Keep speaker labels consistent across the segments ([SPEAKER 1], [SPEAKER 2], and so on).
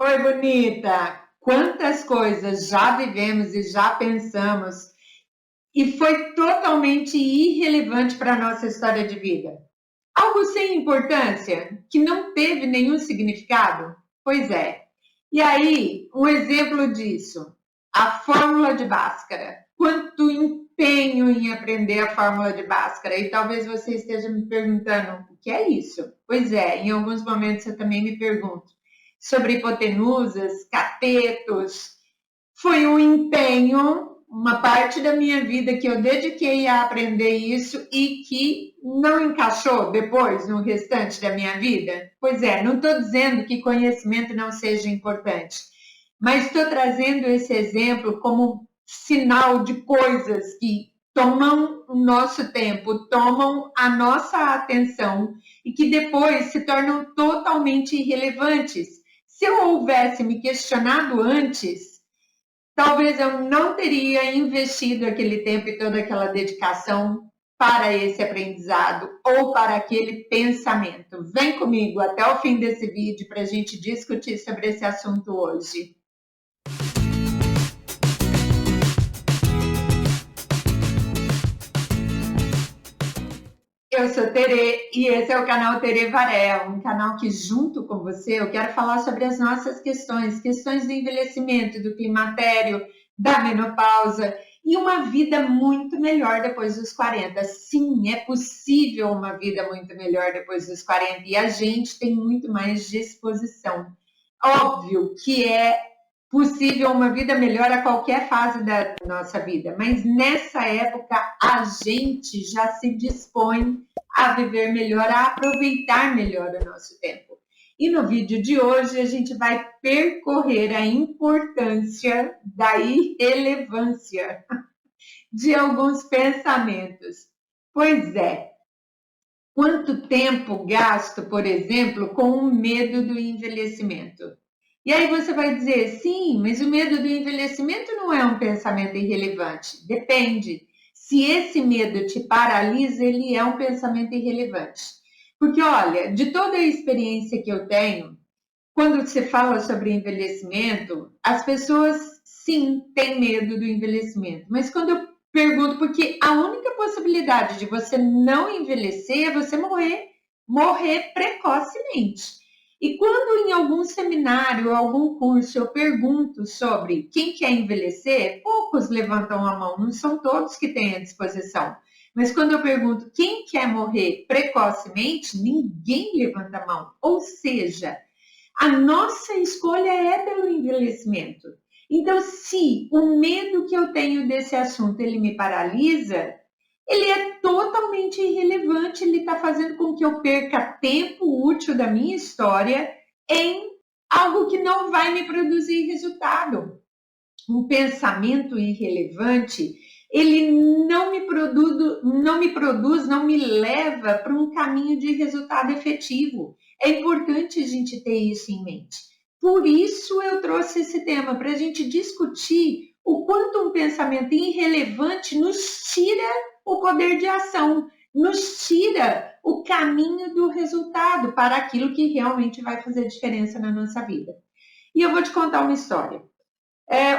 [SPEAKER 1] Oi, bonita! Quantas coisas já vivemos e já pensamos e foi totalmente irrelevante para a nossa história de vida. Algo sem importância, que não teve nenhum significado? Pois é. E aí, um exemplo disso, a fórmula de Bhaskara. Quanto empenho em aprender a fórmula de Bhaskara? E talvez você esteja me perguntando, o que é isso? Pois é, em alguns momentos eu também me pergunto sobre hipotenusas, catetos. Foi um empenho, uma parte da minha vida que eu dediquei a aprender isso e que não encaixou depois no restante da minha vida? Pois é, não estou dizendo que conhecimento não seja importante, mas estou trazendo esse exemplo como sinal de coisas que tomam o nosso tempo, tomam a nossa atenção e que depois se tornam totalmente irrelevantes. Se eu houvesse me questionado antes, talvez eu não teria investido aquele tempo e toda aquela dedicação para esse aprendizado ou para aquele pensamento. Vem comigo até o fim desse vídeo para a gente discutir sobre esse assunto hoje. Eu sou Tere e esse é o canal Tere Varela, um canal que junto com você eu quero falar sobre as nossas questões do envelhecimento, do climatério, da menopausa e uma vida muito melhor depois dos 40. Sim, é possível uma vida muito melhor depois dos 40 e a gente tem muito mais disposição. Óbvio que é possível uma vida melhor a qualquer fase da nossa vida, mas nessa época a gente já se dispõe a viver melhor, a aproveitar melhor o nosso tempo. E no vídeo de hoje a gente vai percorrer a importância da irrelevância de alguns pensamentos. Pois é, quanto tempo gasto, por exemplo, com o medo do envelhecimento? E aí você vai dizer, sim, mas o medo do envelhecimento não é um pensamento irrelevante. Depende. Se esse medo te paralisa, ele é um pensamento irrelevante. Porque, olha, de toda a experiência que eu tenho, quando se fala sobre envelhecimento, as pessoas, sim, têm medo do envelhecimento. Mas quando eu pergunto, porque a única possibilidade de você não envelhecer é você morrer precocemente. E quando em algum seminário, algum curso, eu pergunto sobre quem quer envelhecer, poucos levantam a mão, não são todos que têm a disposição. Mas quando eu pergunto quem quer morrer precocemente, ninguém levanta a mão. Ou seja, a nossa escolha é pelo envelhecimento. Então, se o medo que eu tenho desse assunto ele me paralisa, ele é totalmente irrelevante, ele está fazendo com que eu perca tempo útil da minha história em algo que não vai me produzir resultado. Um pensamento irrelevante, ele não me leva para um caminho de resultado efetivo. É importante a gente ter isso em mente. Por isso eu trouxe esse tema, para a gente discutir o quanto um pensamento irrelevante nos tira o poder de ação, nos tira o caminho do resultado para aquilo que realmente vai fazer diferença na nossa vida. E eu vou te contar uma história.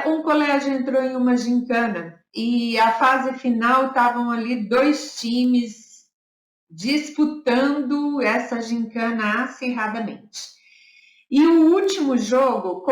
[SPEAKER 1] Um colégio entrou em uma gincana e a fase final estavam ali dois times disputando essa gincana acirradamente. E o último jogo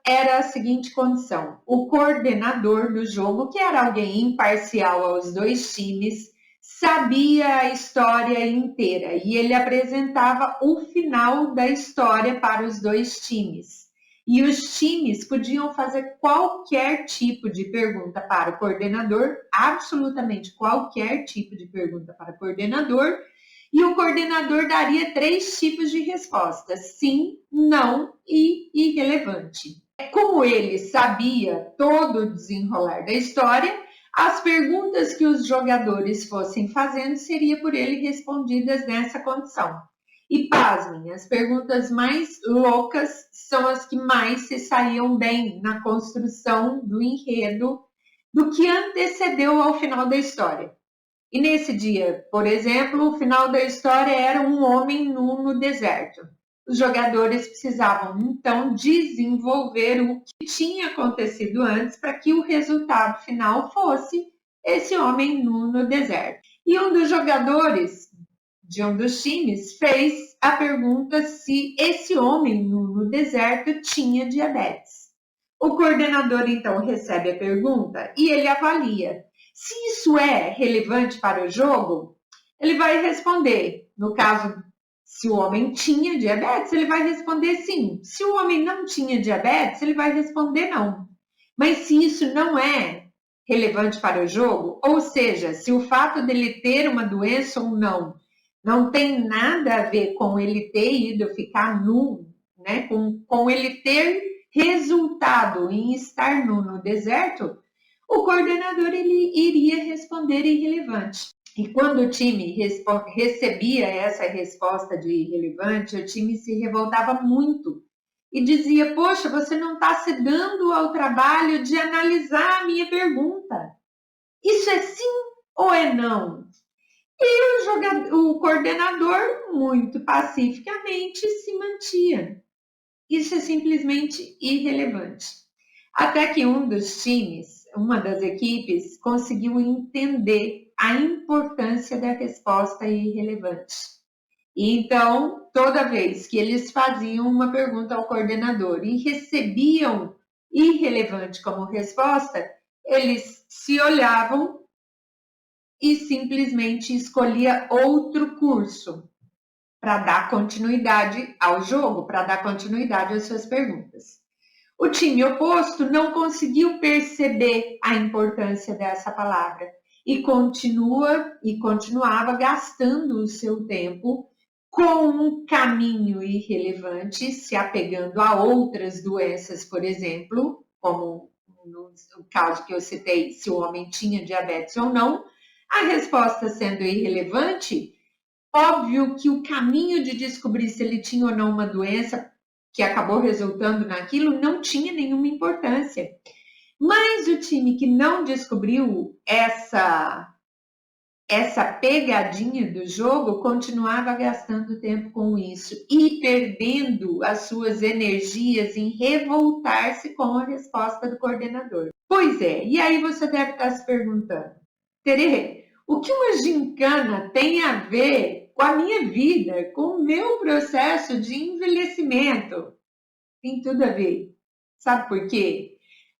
[SPEAKER 1] era a seguinte condição: o coordenador do jogo, que era alguém imparcial aos dois times, sabia a história inteira e ele apresentava o final da história para os dois times. E os times podiam fazer qualquer tipo de pergunta para o coordenador, absolutamente qualquer tipo de pergunta para o coordenador, e o coordenador daria 3 tipos de respostas: sim, não e irrelevante. Como ele sabia todo o desenrolar da história, as perguntas que os jogadores fossem fazendo seria por ele respondidas nessa condição. E pasmem, as perguntas mais loucas são as que mais se saíam bem na construção do enredo do que antecedeu ao final da história. E nesse dia, por exemplo, o final da história era um homem nu no deserto. Os jogadores precisavam, então, desenvolver o que tinha acontecido antes para que o resultado final fosse esse homem nu no deserto. E um dos jogadores de um dos times fez a pergunta se esse homem nu no deserto tinha diabetes. O coordenador, então, recebe a pergunta e ele avalia. Se isso é relevante para o jogo, ele vai responder. No caso, se o homem tinha diabetes, ele vai responder sim. Se o homem não tinha diabetes, ele vai responder não. Mas se isso não é relevante para o jogo, ou seja, se o fato dele ter uma doença ou não tem nada a ver com ele ter ido ficar nu, né? com ele ter resultado em estar nu no deserto, o coordenador ele iria responder irrelevante. E quando o time recebia essa resposta de irrelevante, o time se revoltava muito e dizia: poxa, você não está se dando ao trabalho de analisar a minha pergunta. Isso é sim ou é não? E o coordenador, muito pacificamente, se mantinha. Isso é simplesmente irrelevante. Até que um dos times, uma das equipes, conseguiu entender a importância da resposta irrelevante. E então, toda vez que eles faziam uma pergunta ao coordenador e recebiam irrelevante como resposta, eles se olhavam e simplesmente escolhia outro curso para dar continuidade ao jogo, para dar continuidade às suas perguntas. O time oposto não conseguiu perceber a importância dessa palavra e continuava gastando o seu tempo com um caminho irrelevante, se apegando a outras doenças, por exemplo, como no caso que eu citei, se o homem tinha diabetes ou não. A resposta sendo irrelevante, óbvio que o caminho de descobrir se ele tinha ou não uma doença que acabou resultando naquilo não tinha nenhuma importância. Mas o time que não descobriu essa pegadinha do jogo continuava gastando tempo com isso e perdendo as suas energias em revoltar-se com a resposta do coordenador. Pois é, e aí você deve estar se perguntando: Tere, o que uma gincana tem a ver com a minha vida, com o meu processo de envelhecimento? Tem tudo a ver. Sabe por quê?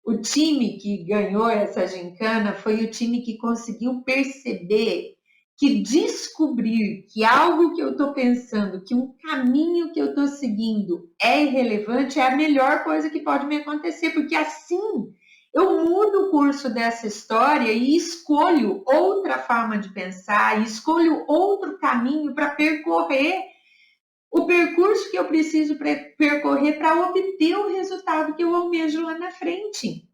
[SPEAKER 1] O time que ganhou essa gincana foi o time que conseguiu perceber que descobrir que algo que eu estou pensando, que um caminho que eu estou seguindo é irrelevante, é a melhor coisa que pode me acontecer, porque assim eu mudo o curso dessa história e escolho outra forma de pensar, escolho outro caminho para percorrer o percurso que eu preciso percorrer para obter o resultado que eu almejo lá na frente.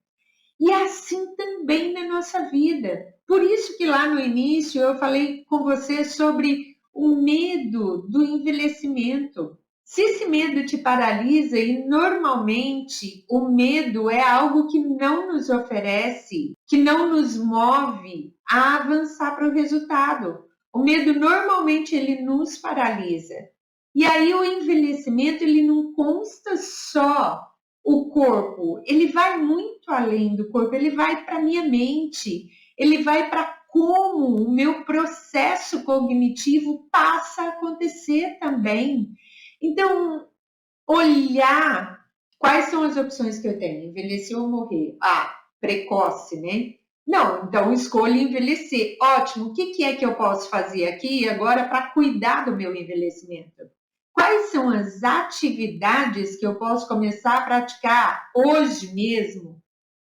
[SPEAKER 1] E assim também na nossa vida. Por isso que lá no início eu falei com você sobre o medo do envelhecimento. Se esse medo te paralisa, e normalmente o medo é algo que não nos oferece, que não nos move a avançar para o resultado. O medo normalmente ele nos paralisa. E aí o envelhecimento ele não consta só o corpo, ele vai muito além do corpo, ele vai para a minha mente, ele vai para como o meu processo cognitivo passa a acontecer também. Então, olhar quais são as opções que eu tenho, envelhecer ou morrer. Precoce, né? Não, então escolha envelhecer. Ótimo, o que é que eu posso fazer aqui agora para cuidar do meu envelhecimento? Quais são as atividades que eu posso começar a praticar hoje mesmo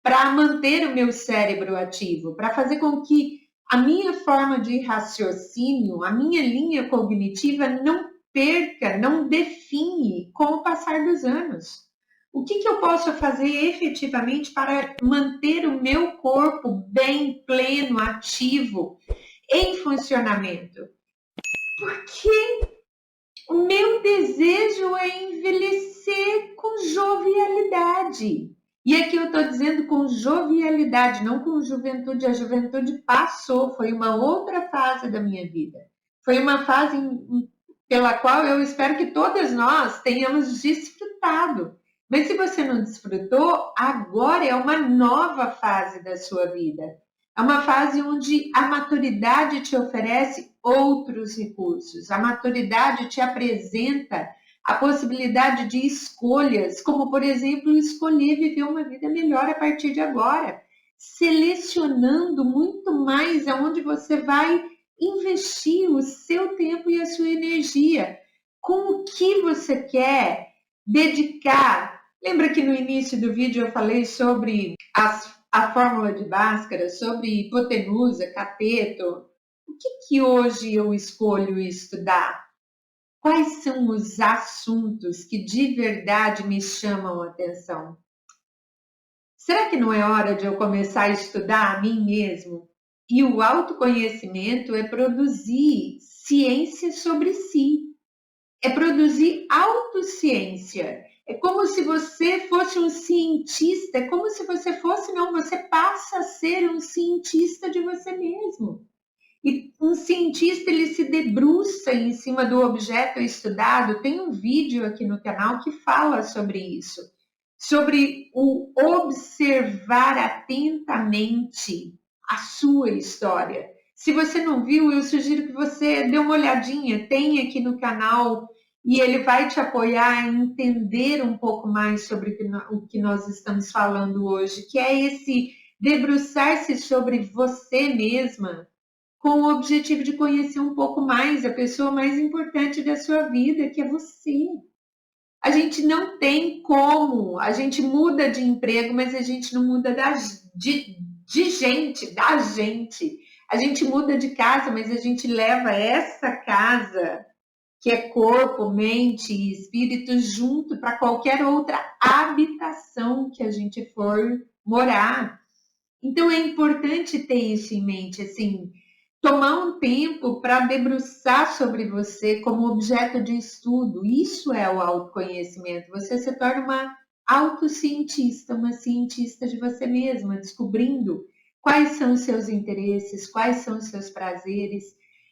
[SPEAKER 1] para manter o meu cérebro ativo, para fazer com que a minha forma de raciocínio, a minha linha cognitiva não perca, não define com o passar dos anos? O que eu posso fazer efetivamente para manter o meu corpo bem, pleno, ativo, em funcionamento? Porque o meu desejo é envelhecer com jovialidade. E aqui eu estou dizendo com jovialidade, não com juventude. A juventude passou, foi uma outra fase da minha vida. Foi uma fase pela qual eu espero que todas nós tenhamos desfrutado. Mas se você não desfrutou, agora é uma nova fase da sua vida. É uma fase onde a maturidade te oferece outros recursos. A maturidade te apresenta a possibilidade de escolhas, como, por exemplo, escolher viver uma vida melhor a partir de agora, selecionando muito mais aonde você vai investir o seu tempo e a sua energia, com o que você quer dedicar. Lembra que no início do vídeo eu falei sobre a fórmula de Bhaskara, sobre hipotenusa, cateto? O que hoje eu escolho estudar? Quais são os assuntos que de verdade me chamam a atenção? Será que não é hora de eu começar a estudar a mim mesmo? E o autoconhecimento é produzir ciência sobre si. É produzir autociência. É como se você fosse um cientista, é como se você fosse, não, você passa a ser um cientista de você mesmo. E um cientista, ele se debruça em cima do objeto estudado. Tem um vídeo aqui no canal que fala sobre isso, sobre o observar atentamente a sua história. Se você não viu, eu sugiro que você dê uma olhadinha, tem aqui no canal, e ele vai te apoiar a entender um pouco mais sobre o que nós estamos falando hoje, que é esse debruçar-se sobre você mesma, com o objetivo de conhecer um pouco mais a pessoa mais importante da sua vida, que é você. A gente não tem como, a gente muda de emprego, mas a gente não muda de gente, da gente. A gente muda de casa, mas a gente leva essa casa, que é corpo, mente e espírito, junto para qualquer outra habitação que a gente for morar. Então é importante ter isso em mente, assim, tomar um tempo para debruçar sobre você como objeto de estudo. Isso é o autoconhecimento. Você se torna uma autocientista, uma cientista de você mesma, descobrindo quais são os seus interesses, quais são os seus prazeres.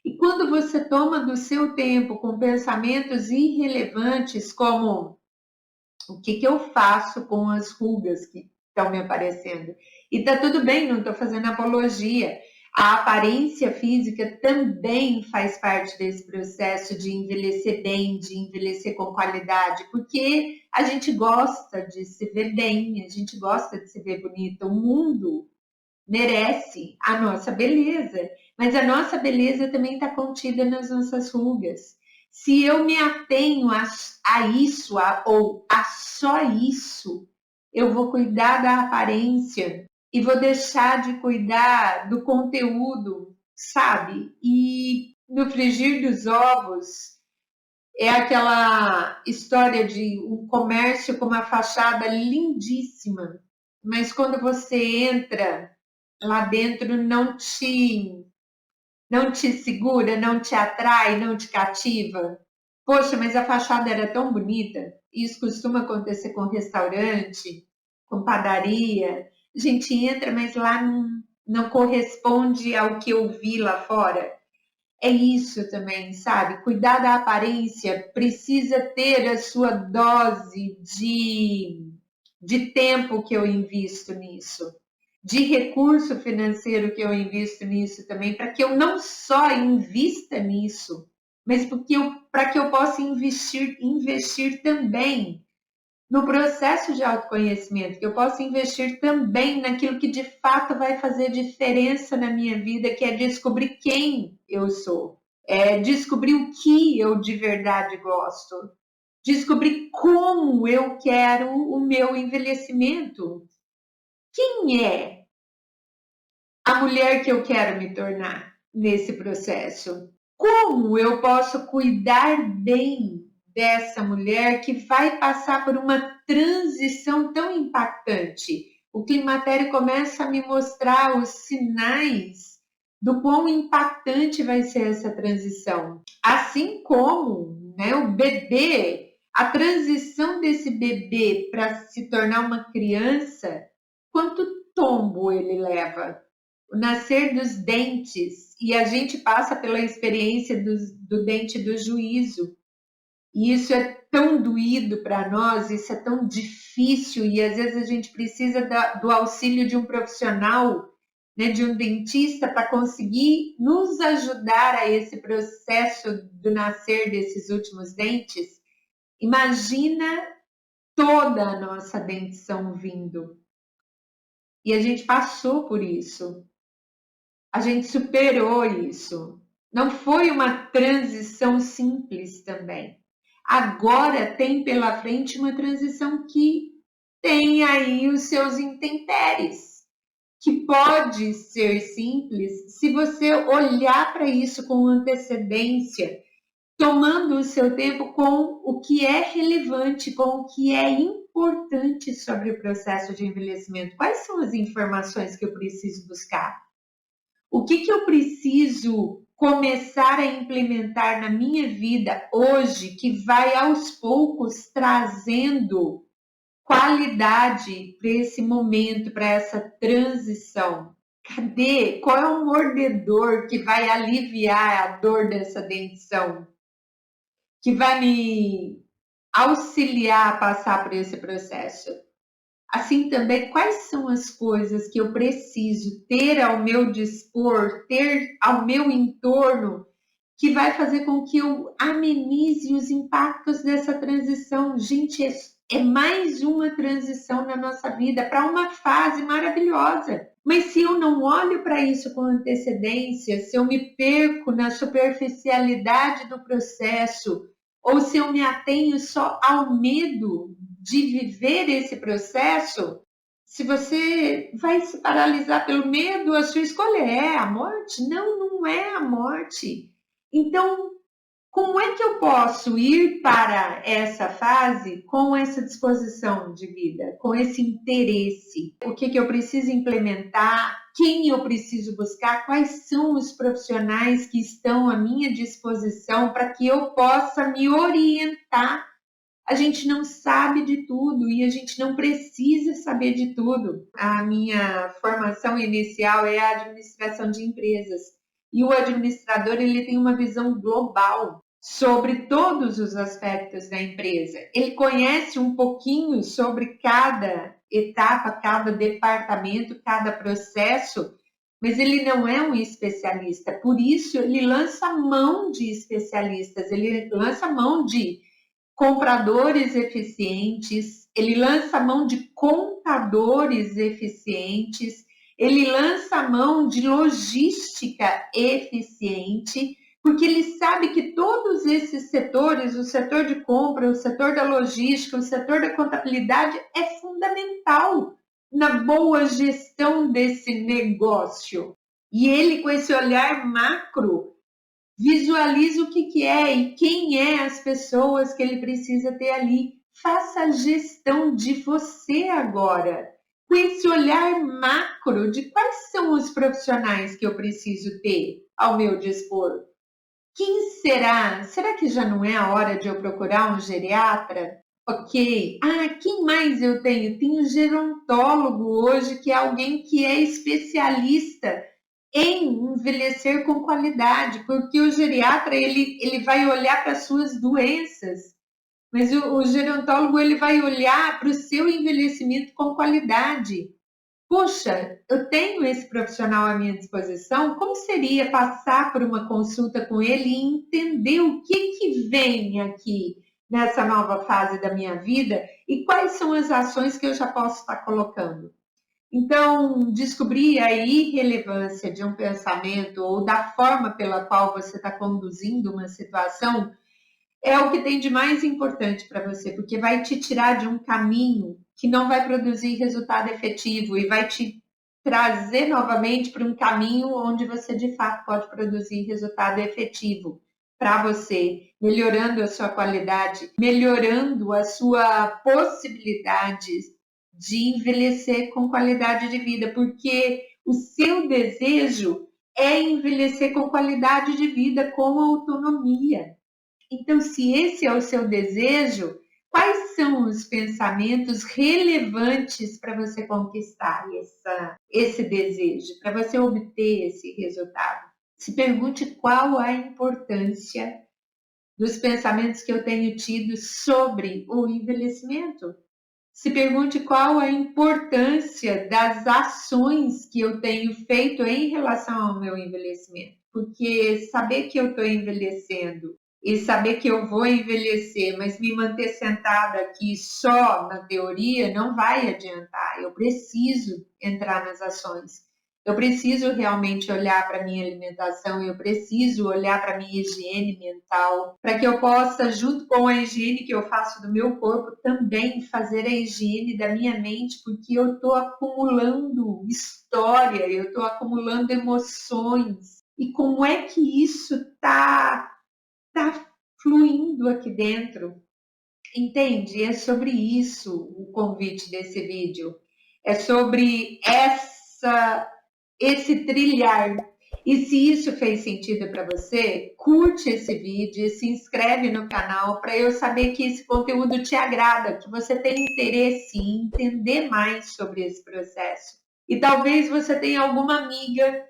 [SPEAKER 1] E quando você toma do seu tempo com pensamentos irrelevantes, como o que eu faço com as rugas que estão me aparecendo? E tá tudo bem, não estou fazendo apologia. A aparência física também faz parte desse processo de envelhecer bem, de envelhecer com qualidade, porque a gente gosta de se ver bem, a gente gosta de se ver bonita. O mundo merece a nossa beleza, mas a nossa beleza também está contida nas nossas rugas. Se eu me atenho a isso, ou a só isso, eu vou cuidar da aparência e vou deixar de cuidar do conteúdo, sabe? E no frigir dos ovos é aquela história de um comércio com uma fachada lindíssima, mas quando você entra lá dentro não te segura, não te atrai, não te cativa. Poxa, mas a fachada era tão bonita. Isso costuma acontecer com restaurante, com padaria. A gente entra, mas lá não corresponde ao que eu vi lá fora. É isso também, sabe? Cuidar da aparência precisa ter a sua dose de tempo que eu invisto nisso, de recurso financeiro que eu invisto nisso também, para que eu não só invista nisso, mas para que eu possa investir também no processo de autoconhecimento, que eu possa investir também naquilo que de fato vai fazer diferença na minha vida, que é descobrir quem eu sou, é descobrir o que eu de verdade gosto, descobrir como eu quero o meu envelhecimento. Quem é a mulher que eu quero me tornar nesse processo? Como eu posso cuidar bem dessa mulher que vai passar por uma transição tão impactante? O climatério começa a me mostrar os sinais do quão impactante vai ser essa transição. Assim como, né, o bebê, a transição desse bebê para se tornar uma criança, quanto tombo ele leva? o nascer dos dentes, e a gente passa pela experiência do dente do juízo. E isso é tão doído para nós, isso é tão difícil, e às vezes a gente precisa do auxílio de um profissional, né, de um dentista, para conseguir nos ajudar a esse processo do nascer desses últimos dentes. Imagina toda a nossa dentição vindo. E a gente passou por isso. A gente superou isso. Não foi uma transição simples também. Agora tem pela frente uma transição que tem aí os seus intempéries, que pode ser simples se você olhar para isso com antecedência, tomando o seu tempo com o que é relevante, com o que é importante sobre o processo de envelhecimento. Quais são as informações que eu preciso buscar? O que eu preciso começar a implementar na minha vida hoje que vai aos poucos trazendo qualidade para esse momento, para essa transição? Cadê? Qual é o mordedor que vai aliviar a dor dessa dentição? Que vai me auxiliar a passar por esse processo? Assim também, quais são as coisas que eu preciso ter ao meu dispor, ter ao meu entorno, que vai fazer com que eu amenize os impactos dessa transição? Gente, é mais uma transição na nossa vida para uma fase maravilhosa. Mas se eu não olho para isso com antecedência, se eu me perco na superficialidade do processo, ou se eu me atenho só ao medo de viver esse processo, se você vai se paralisar pelo medo, a sua escolha é a morte? Não, não é a morte. Então, como é que eu posso ir para essa fase com essa disposição de vida, com esse interesse? O que eu preciso implementar? Quem eu preciso buscar? Quais são os profissionais que estão à minha disposição para que eu possa me orientar? A gente não sabe de tudo e a gente não precisa saber de tudo. A minha formação inicial é a administração de empresas. E o administrador, ele tem uma visão global sobre todos os aspectos da empresa. Ele conhece um pouquinho sobre cada etapa, cada departamento, cada processo, mas ele não é um especialista. Por isso, ele lança mão de especialistas, ele lança mão de compradores eficientes, ele lança mão de contadores eficientes, ele lança mão de logística eficiente, porque ele sabe que todos esses setores, o setor de compra, o setor da logística, o setor da contabilidade, é fundamental na boa gestão desse negócio. E ele, com esse olhar macro, visualiza o que é e quem é as pessoas que ele precisa ter ali. Faça a gestão de você agora, com esse olhar macro de quais são os profissionais que eu preciso ter ao meu dispor. Quem será? Será que já não é a hora de eu procurar um geriatra? Ok. Quem mais eu tenho? Tenho um gerontólogo hoje, que é alguém que é especialista em envelhecer com qualidade, porque o geriatra ele vai olhar para as suas doenças, mas o gerontólogo ele vai olhar para o seu envelhecimento com qualidade. Puxa, eu tenho esse profissional à minha disposição, como seria passar por uma consulta com ele e entender o que vem aqui nessa nova fase da minha vida e quais são as ações que eu já posso estar colocando? Então, descobrir a irrelevância de um pensamento ou da forma pela qual você está conduzindo uma situação é o que tem de mais importante para você, porque vai te tirar de um caminho que não vai produzir resultado efetivo e vai te trazer novamente para um caminho onde você de fato pode produzir resultado efetivo para você, melhorando a sua qualidade, melhorando a sua possibilidade de envelhecer com qualidade de vida, porque o seu desejo é envelhecer com qualidade de vida, com autonomia. Então, se esse é o seu desejo, quais são os pensamentos relevantes para você conquistar esse desejo, para você obter esse resultado? Se pergunte qual a importância dos pensamentos que eu tenho tido sobre o envelhecimento. Se pergunte qual a importância das ações que eu tenho feito em relação ao meu envelhecimento. Porque saber que eu estou envelhecendo e saber que eu vou envelhecer, mas me manter sentada aqui só na teoria não vai adiantar. Eu preciso entrar nas ações. Eu preciso realmente olhar para a minha alimentação, eu preciso olhar para a minha higiene mental, para que eu possa, junto com a higiene que eu faço do meu corpo, também fazer a higiene da minha mente, porque eu estou acumulando história, eu estou acumulando emoções. E como é que isso está fluindo aqui dentro? Entende? É sobre isso o convite desse vídeo. É sobre esse trilhar. E se isso fez sentido para você, curte esse vídeo e se inscreve no canal para eu saber que esse conteúdo te agrada, que você tem interesse em entender mais sobre esse processo. E talvez você tenha alguma amiga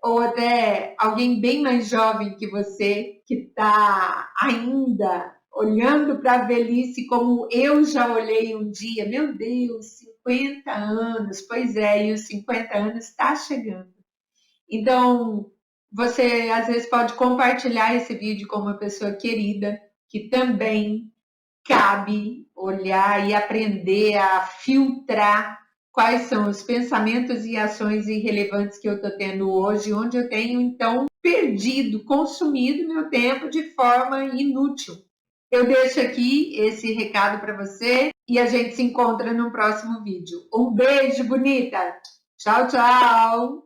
[SPEAKER 1] ou até alguém bem mais jovem que você, que está ainda olhando para a velhice como eu já olhei um dia. Meu Deus, 50 anos, pois é, e os 50 anos está chegando. Então, você às vezes pode compartilhar esse vídeo com uma pessoa querida, que também cabe olhar e aprender a filtrar quais são os pensamentos e ações irrelevantes que eu estou tendo hoje, onde eu tenho, então, perdido, consumido meu tempo de forma inútil. Eu deixo aqui esse recado para você e a gente se encontra no próximo vídeo. Um beijo, bonita! Tchau, tchau!